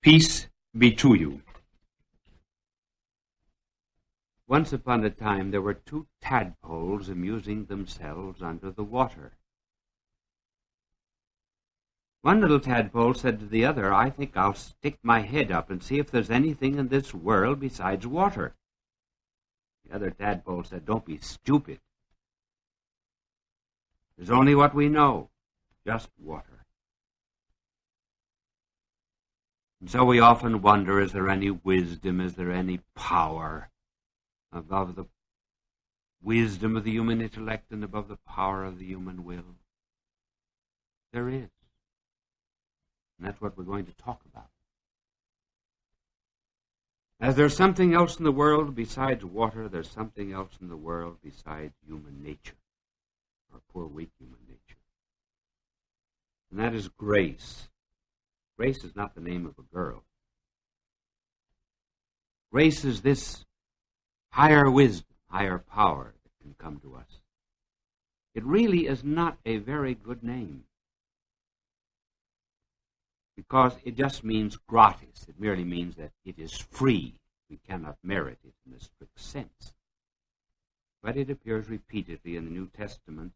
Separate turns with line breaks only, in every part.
Peace be to you. Once upon a time there were two tadpoles amusing themselves under the water. One little tadpole said to the other, "I think I'll stick my head up and see if there's anything in this world besides water." The other tadpole said, "Don't be stupid. There's only what we know, just water." And so we often wonder, is there any wisdom, is there any power above the wisdom of the human intellect and above the power of the human will? There is. And that's what we're going to talk about. As there's something else in the world besides water, there's something else in the world besides human nature, our poor, weak human nature. And that is grace. Grace is not the name of a girl. Grace is this higher wisdom, higher power that can come to us. It really is not a very good name, because it just means gratis. It merely means that it is free. We cannot merit it in a strict sense. But it appears repeatedly in the New Testament.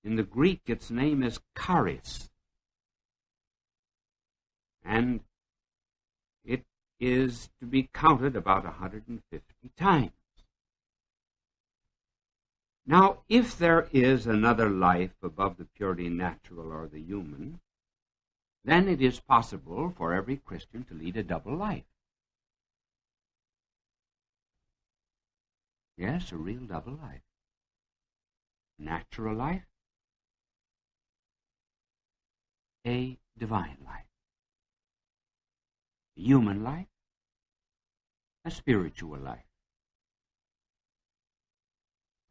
In the Greek, its name is charis. And it is to be counted about 150 times. Now, if there is another life above the purely natural or the human, then it is possible for every Christian to lead a double life. Yes, a real double life. Natural life, a divine life. A human life, a spiritual life.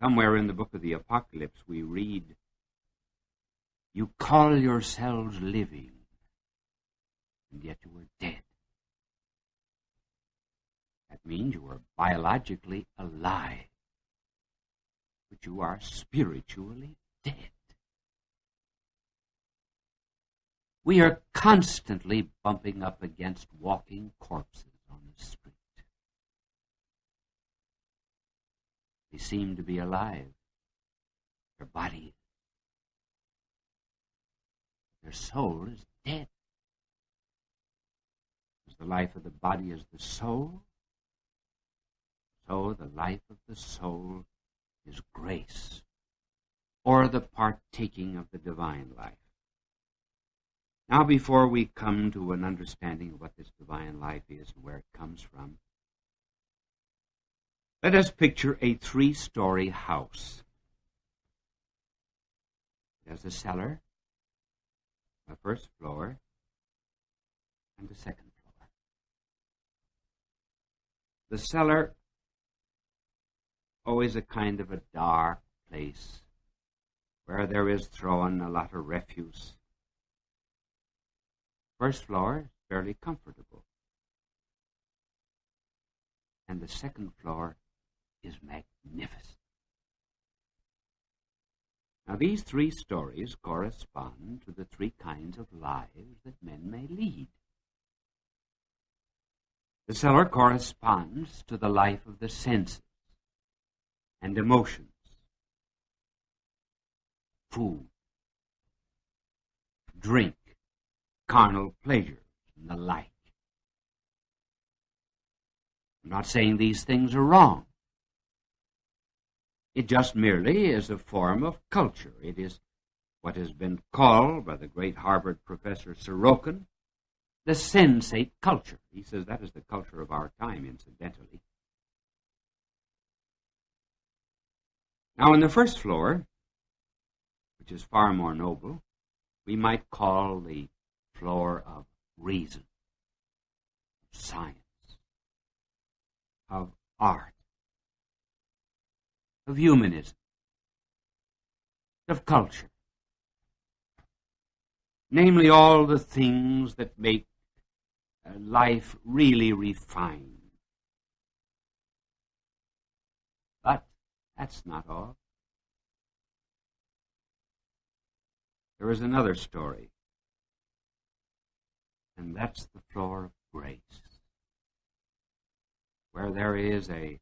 Somewhere in the book of the Apocalypse we read, "You call yourselves living, and yet you are dead." That means you are biologically alive, but you are spiritually dead. We are constantly bumping up against walking corpses on the street. They seem to be alive. Their body, their soul is dead. As the life of the body is the soul, so the life of the soul is grace, or the partaking of the divine life. Now, before we come to an understanding of what this divine life is and where it comes from, let us picture a 3-story house. It has a cellar, a first floor, and a second floor. The cellar, always a kind of a dark place where there is thrown a lot of refuse. First floor is fairly comfortable, and the second floor is magnificent. Now, these 3 stories correspond to the 3 kinds of lives that men may lead. The cellar corresponds to the life of the senses and emotions, food, drink, carnal pleasures, and the like. I'm not saying these things are wrong. It just merely is a form of culture. It is what has been called by the great Harvard professor Sorokin the sensate culture. He says that is the culture of our time, incidentally. Now, on the first floor, which is far more noble, we might call the floor of reason, of science, of art, of humanism, of culture. Namely, all the things that make life really refined. But that's not all. There is another story. And that's the floor of grace, where there is a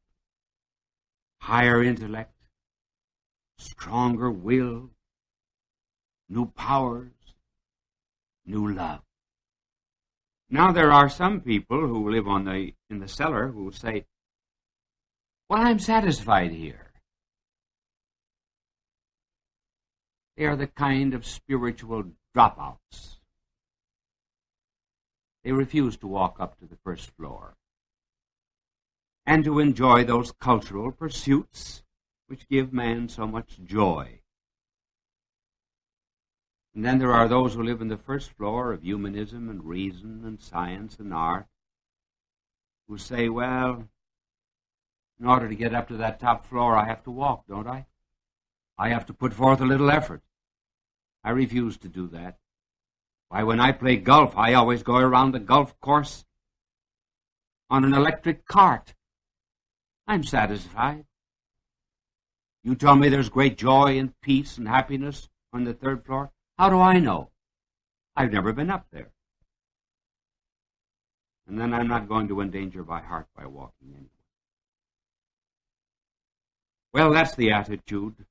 higher intellect, stronger will, new powers, new love. Now there are some people who live in the cellar who say, well, I'm satisfied here. They are the kind of spiritual dropouts. They refuse to walk up to the first floor and to enjoy those cultural pursuits which give man so much joy. And then there are those who live in the first floor of humanism and reason and science and art who say, well, in order to get up to that top floor, I have to walk, don't I? I have to put forth a little effort. I refuse to do that. Why, when I play golf, I always go around the golf course on an electric cart. I'm satisfied. You tell me there's great joy and peace and happiness on the third floor. How do I know? I've never been up there. And then I'm not going to endanger my heart by walking anyway. Well, that's the attitude,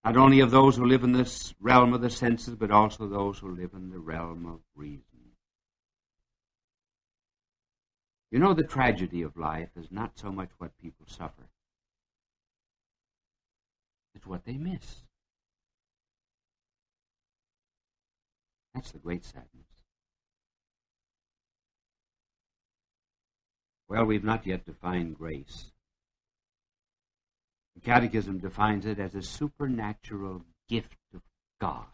not only of those who live in this realm of the senses, but also those who live in the realm of reason. You know, the tragedy of life is not so much what people suffer. It's what they miss. That's the great sadness. Well, we've not yet defined grace. The Catechism defines it as a supernatural gift of God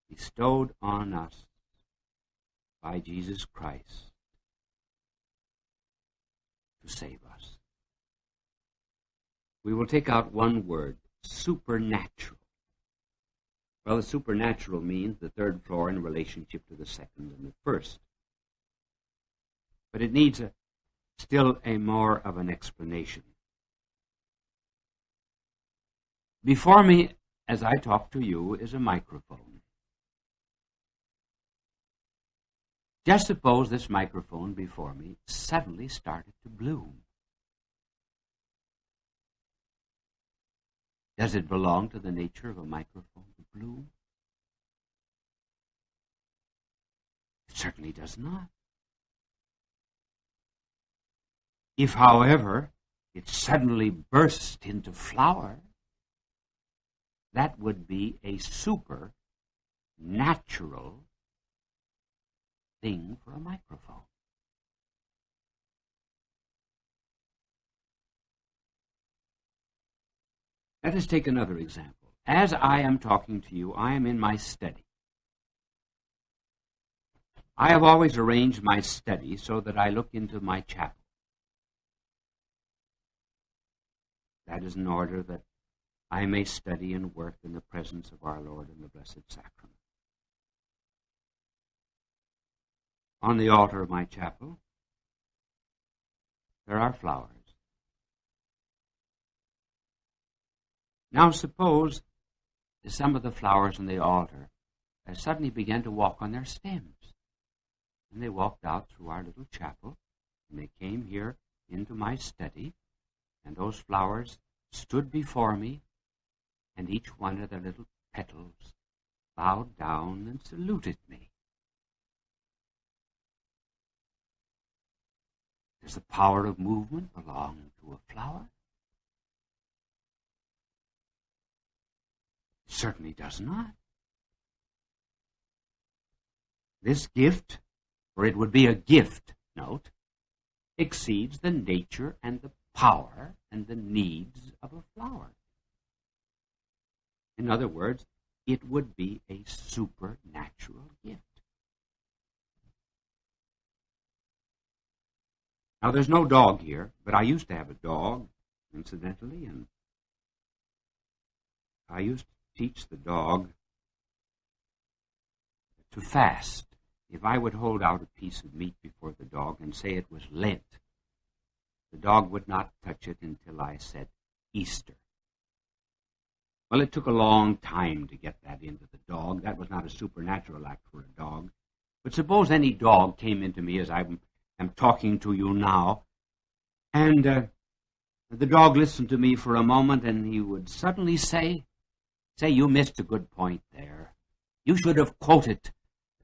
bestowed on us by Jesus Christ to save us. We will take out one word, supernatural. Well, the supernatural means the third floor in relationship to the second and the first. But it needs still a more of an explanation. Before me, as I talk to you, is a microphone. Just suppose this microphone before me suddenly started to bloom. Does it belong to the nature of a microphone to bloom? It certainly does not. If, however, it suddenly burst into flower, that would be a supernatural thing for a microphone. Let us take another example. As I am talking to you, I am in my study. I have always arranged my study so that I look into my chapel. That is in order that I may study and work in the presence of our Lord in the Blessed Sacrament. On the altar of my chapel, there are flowers. Now suppose some of the flowers on the altar suddenly began to walk on their stems. And they walked out through our little chapel, and they came here into my study, and those flowers stood before me, and each one of their little petals bowed down and saluted me. Does the power of movement belong to a flower? It certainly does not. This gift, for it would be a gift, note, exceeds the nature and the power and the needs of a flower. In other words, it would be a supernatural gift. Now, there's no dog here, but I used to have a dog, incidentally, and I used to teach the dog to fast. If I would hold out a piece of meat before the dog and say it was Lent, the dog would not touch it until I said Easter. Well, it took a long time to get that into the dog. That was not a supernatural act for a dog. But suppose any dog came into me as I am talking to you now, and the dog listened to me for a moment, and he would suddenly say, you missed a good point there. You should have quoted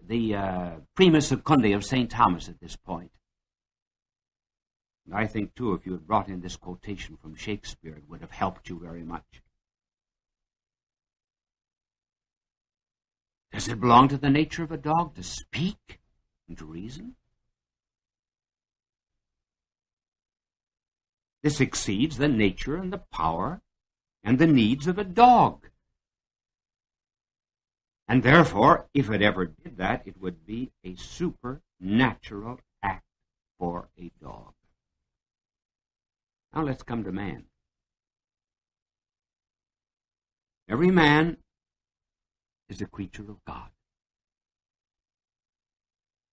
the Prima Secunda of St. Thomas at this point. And I think, too, if you had brought in this quotation from Shakespeare, it would have helped you very much. Does it belong to the nature of a dog to speak and to reason? This exceeds the nature and the power and the needs of a dog. And therefore, if it ever did that, it would be a supernatural act for a dog. Now let's come to man. Every man is a creature of God.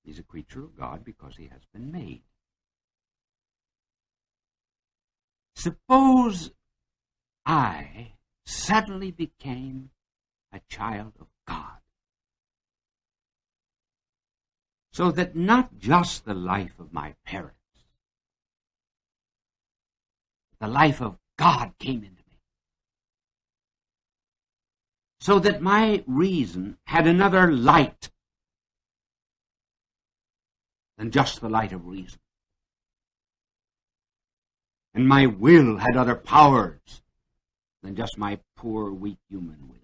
He's a creature of God because he has been made. Suppose I suddenly became a child of God, so that not just the life of my parents, the life of God came into me, so that my reason had another light than just the light of reason, and my will had other powers than just my poor, weak human will.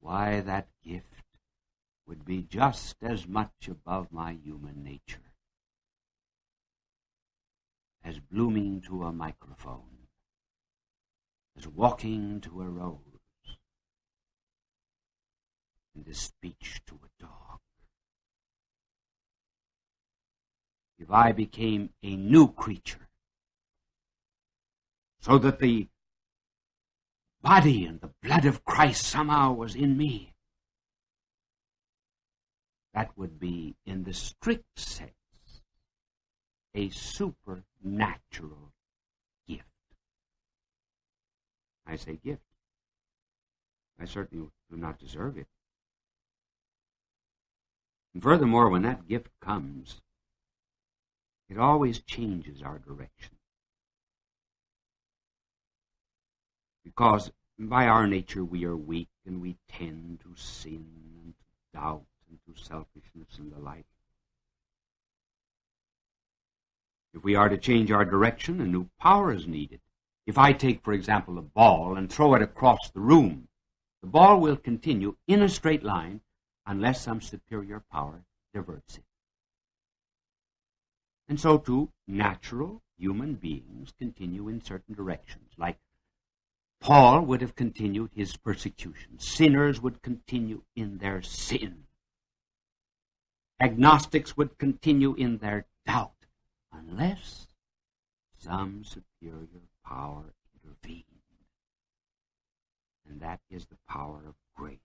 Why, that gift would be just as much above my human nature as blooming to a microphone, as walking to a rose, and as speech to a dog. If I became a new creature, so that the body and the blood of Christ somehow was in me, that would be, in the strict sense, a supernatural gift. I say gift. I certainly do not deserve it. And furthermore, when that gift comes, it always changes our direction. Because by our nature we are weak, and we tend to sin and to doubt and to selfishness and the like. If we are to change our direction, a new power is needed. If I take, for example, a ball and throw it across the room, the ball will continue in a straight line unless some superior power diverts it. And so, too, natural human beings continue in certain directions. Like Paul would have continued his persecution. Sinners would continue in their sin. Agnostics would continue in their doubt, unless some superior power intervened. And that is the power of grace.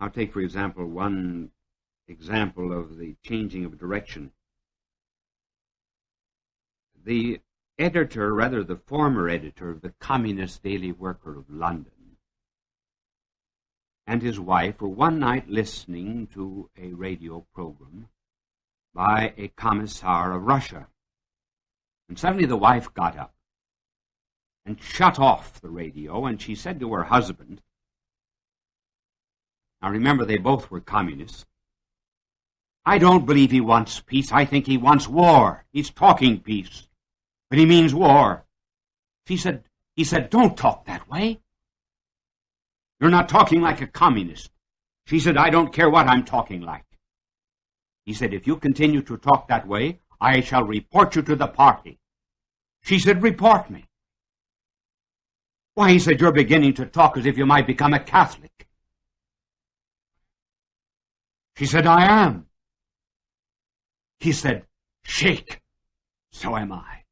I'll take, for example, one example of the changing of direction. The editor, rather the former editor of the Communist Daily Worker of London, and his wife were one night listening to a radio program by a commissar of Russia. And suddenly the wife got up and shut off the radio, and she said to her husband, now remember, they both were communists, I don't believe he wants peace. I think he wants war. He's talking peace, but he means war. He said, don't talk that way. You're not talking like a communist. She said, I don't care what I'm talking like. He said, if you continue to talk that way, I shall report you to the party. She said, report me. Why, he said, you're beginning to talk as if you might become a Catholic. She said, I am. He said, shake. So am I.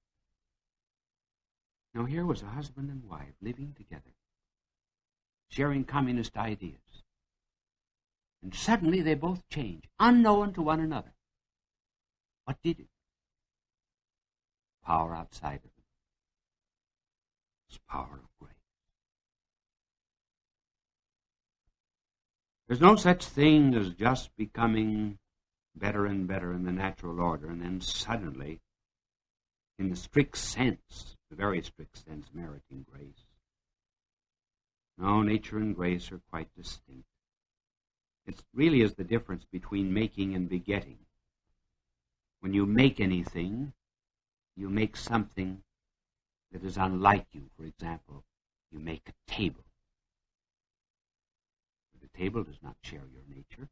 Now here was a husband and wife living together, sharing communist ideas. And suddenly they both changed, unknown to one another. What did it? Power outside of it. It's power of grace. There's no such thing as just becoming better and better in the natural order, and then suddenly, in the strict sense, the very strict sense, meriting grace. No, nature and grace are quite distinct. It really is the difference between making and begetting. When you make anything, you make something that is unlike you. For example, you make a table. The table does not share your nature.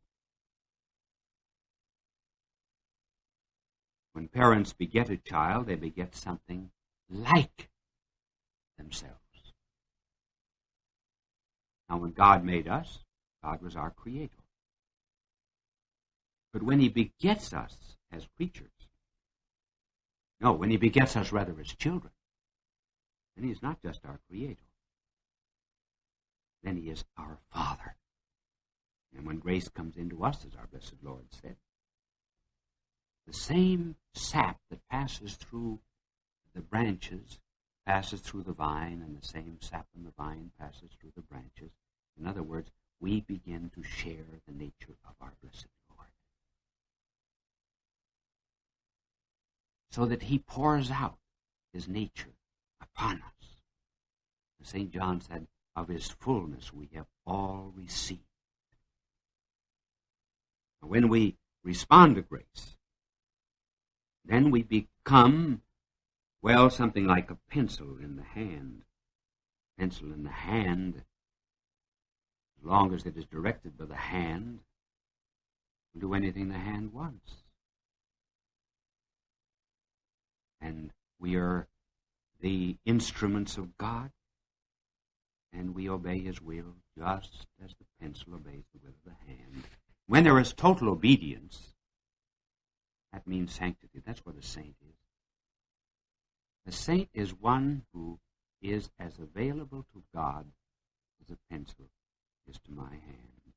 When parents beget a child, they beget something like themselves. Now, when God made us, God was our creator. But when he begets us as creatures, no, when he begets us rather as children, then he's not just our creator. Then he is our Father. And when grace comes into us, as our blessed Lord said, the same sap that passes through the branches passes through the vine, and the same sap in the vine passes through the branches. In other words, we begin to share the nature of our blessed Lord. So that he pours out his nature upon us. St. John said, of his fullness we have all received. When we respond to grace, then we become, well, something like a pencil in the hand. Pencil in the hand, as long as it is directed by the hand, will do anything the hand wants. And we are the instruments of God, and we obey his will just as the pencil obeys the will of the hand. When there is total obedience, that means sanctity. That's what a saint is. A saint is one who is as available to God as a pencil is to my hand.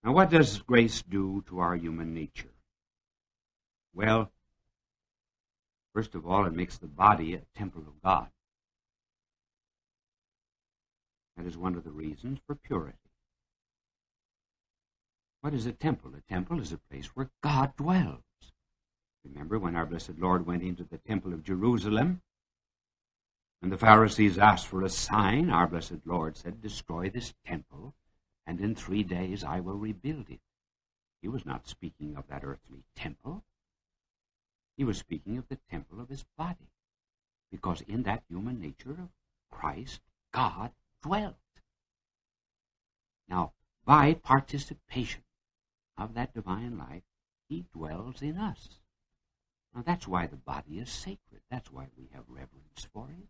Now, what does grace do to our human nature? Well, first of all, it makes the body a temple of God. That is one of the reasons for purity. What is a temple? A temple is a place where God dwells. Remember when our blessed Lord went into the temple of Jerusalem, and the Pharisees asked for a sign, our blessed Lord said, destroy this temple, and in 3 days I will rebuild it. He was not speaking of that earthly temple. He was speaking of the temple of his body, because in that human nature of Christ, God dwelt. Now, by participation of that divine life, he dwells in us. Now, that's why the body is sacred. That's why we have reverence for it.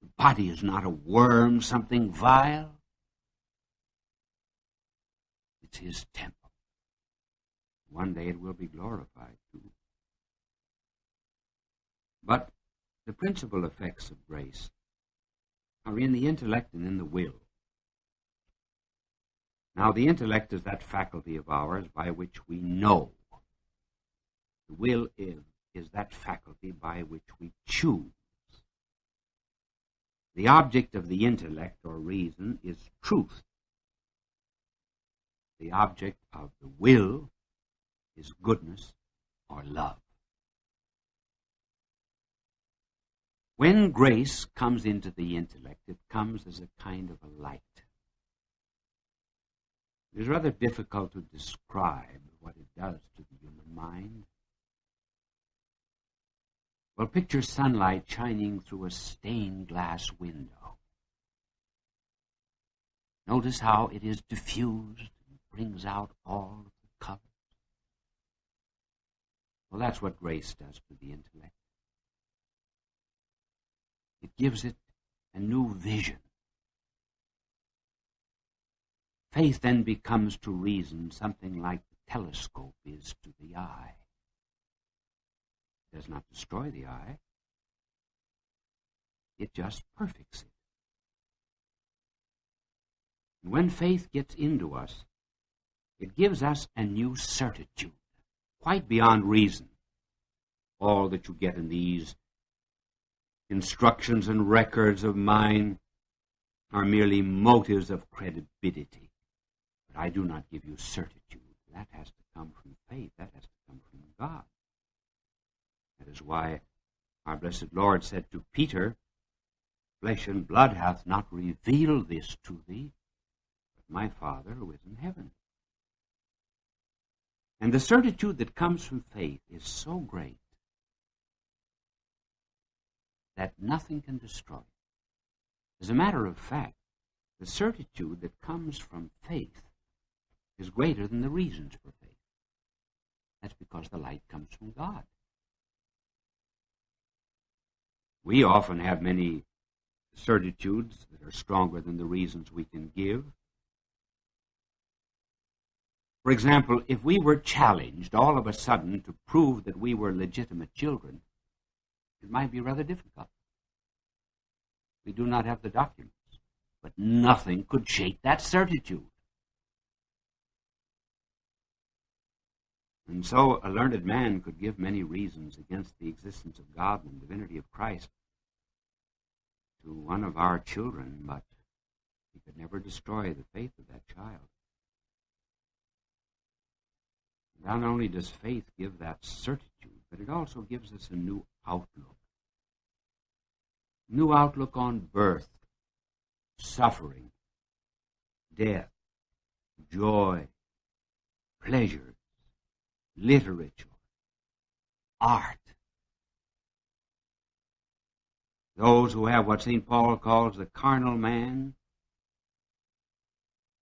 The body is not a worm, something vile. It's his temple. One day it will be glorified too. But the principal effects of grace are in the intellect and in the will. Now, the intellect is that faculty of ours by which we know. The will is that faculty by which we choose. The object of the intellect or reason is truth. The object of the will is goodness or love. When grace comes into the intellect, it comes as a kind of a light. It is rather difficult to describe what it does to the human mind. Well, picture sunlight shining through a stained glass window. Notice how it is diffused and brings out all of the colors. Well, that's what grace does to the intellect. It gives it a new vision. Faith then becomes to reason something like the telescope is to the eye. It does not destroy the eye. It just perfects it. And when faith gets into us, it gives us a new certitude, quite beyond reason. All that you get in these instructions and records of mine are merely motives of credibility. But I do not give you certitude. That has to come from faith. That has to come from God. That is why our blessed Lord said to Peter, "Flesh and blood hath not revealed this to thee, but my Father who is in heaven." And the certitude that comes from faith is so great that nothing can destroy it. As a matter of fact, the certitude that comes from faith is greater than the reasons for faith. That's because the light comes from God. We often have many certitudes that are stronger than the reasons we can give. For example, if we were challenged all of a sudden to prove that we were legitimate children, it might be rather difficult. We do not have the documents, but nothing could shake that certitude. And so a learned man could give many reasons against the existence of God and the divinity of Christ to one of our children, but he could never destroy the faith of that child. Not only does faith give that certitude, but it also gives us a new outlook. New outlook on birth, suffering, death, joy, pleasures, literature, art. Those who have what St. Paul calls the carnal man,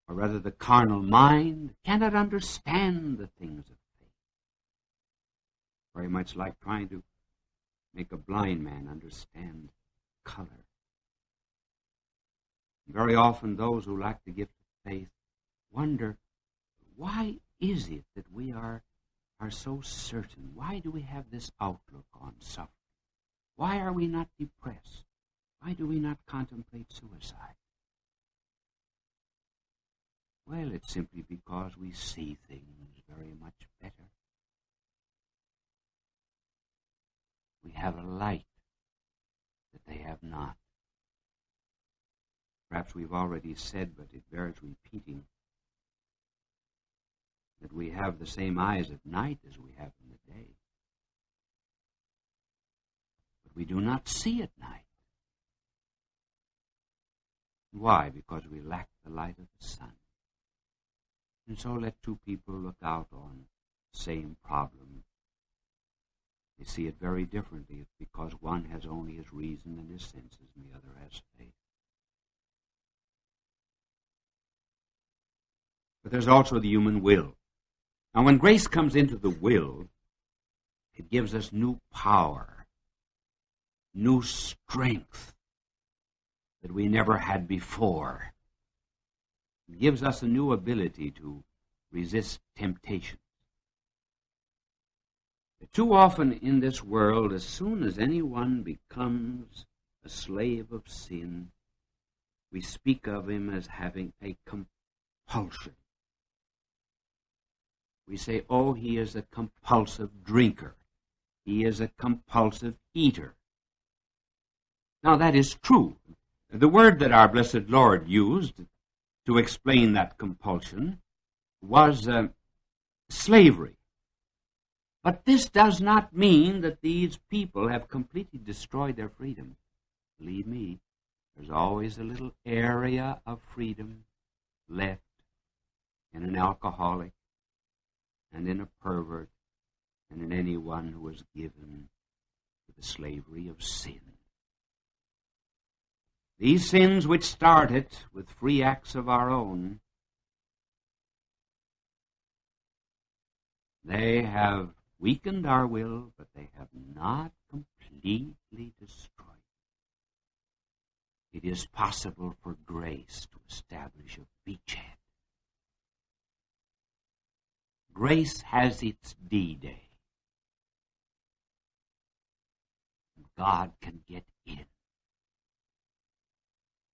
or rather the carnal mind, cannot understand the things of faith. Very much like trying to make a blind man understand color. Very often those who lack the gift of faith wonder, why is it that we are so certain? Why do we have this outlook on suffering? Why are we not depressed? Why do we not contemplate suicide? Well, it's simply because we see things very much better. We have a light that they have not. Perhaps we've already said, but it bears repeating, that we have the same eyes at night as we have in the day. But we do not see at night. Why? Because we lack the light of the sun. And so let two people look out on the same problem. They see it very differently because one has only his reason and his senses and the other has faith. But there's also the human will. Now when grace comes into the will, it gives us new power, new strength that we never had before. It gives us a new ability to resist temptation. Too often in this world, as soon as anyone becomes a slave of sin, we speak of him as having a compulsion. We say, oh, he is a compulsive drinker. He is a compulsive eater. Now that is true. The word that our blessed Lord used to explain that compulsion was slavery. But this does not mean that these people have completely destroyed their freedom. Believe me, there's always a little area of freedom left in an alcoholic and in a pervert and in anyone who is given to the slavery of sin. These sins which started with free acts of our own, they have weakened our will, but they have not completely destroyed it. It is possible for grace to establish a beachhead. Grace has its D-Day. God can get in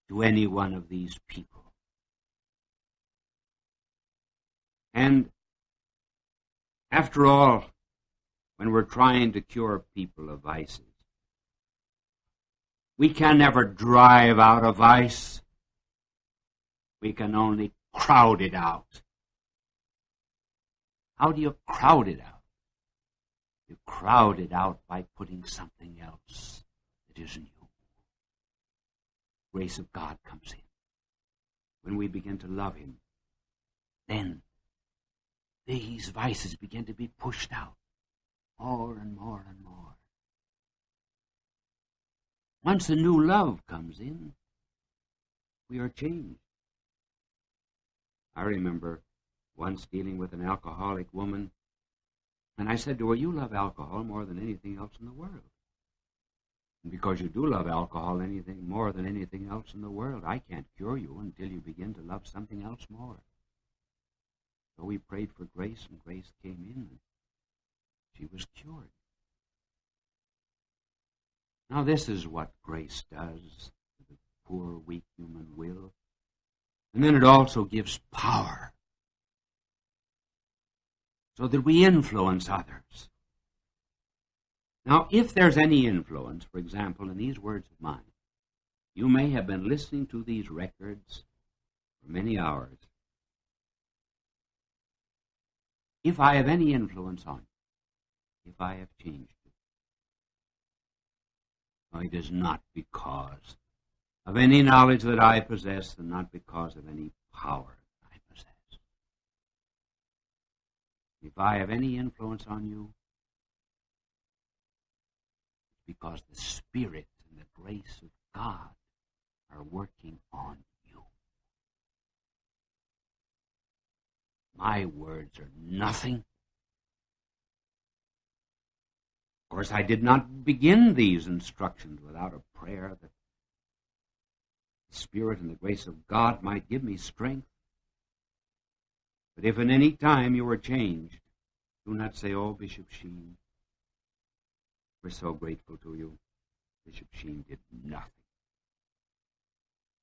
to any one of these people And after all, when we're trying to cure people of vices, we can never drive out a vice. We can only crowd it out. How do you crowd it out? You crowd it out by putting something else that isn't you. Grace of God comes in. When we begin to love Him, then these vices begin to be pushed out more and more and more. Once a new love comes in, we are changed. I remember once dealing with an alcoholic woman, and I said to her, "You love alcohol more than anything else in the world. And because you do love alcohol anything more than anything else in the world, I can't cure you until you begin to love something else more." So we prayed for grace, and grace came in, and she was cured. Now this is what grace does to the poor, weak human will. And then it also gives power, so that we influence others. Now, if there's any influence, for example, in these words of mine, you may have been listening to these records for many hours. If I have any influence on you, if I have changed you, it is not because of any knowledge that I possess, and not because of any power I possess. If I have any influence on you, it's because the Spirit and the grace of God are working on you. My words are nothing. Of course, I did not begin these instructions without a prayer that the Spirit and the grace of God might give me strength. But if at any time you are changed, do not say, "Oh, Bishop Sheen, we're so grateful to you." Bishop Sheen did nothing.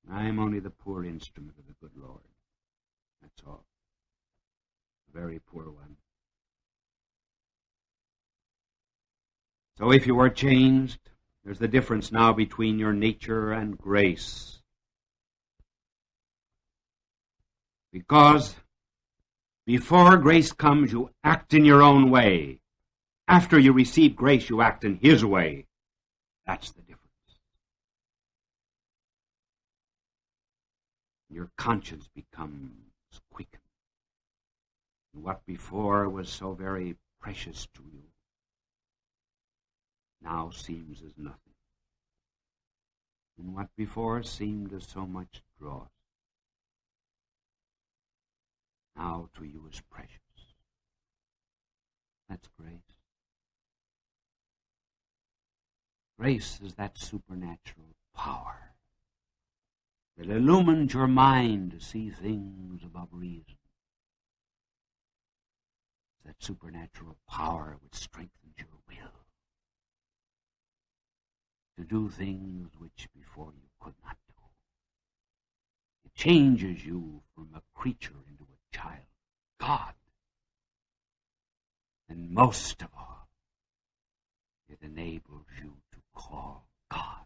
I am only the poor instrument of the good Lord. That's all. A very poor one. So if you are changed, there's the difference now between your nature and grace. Because before grace comes, you act in your own way. After you receive grace, you act in His way. That's the difference. Your conscience becomes quickened. And what before was so very precious to you now seems as nothing. And what before seemed as so much dross, now to you is precious. That's grace. Grace is that supernatural power that illumines your mind to see things above reason. It's that supernatural power which strengthens your will to do things which before you could not do. It changes you from a creature into a child of God. And most of all, it enables you to call God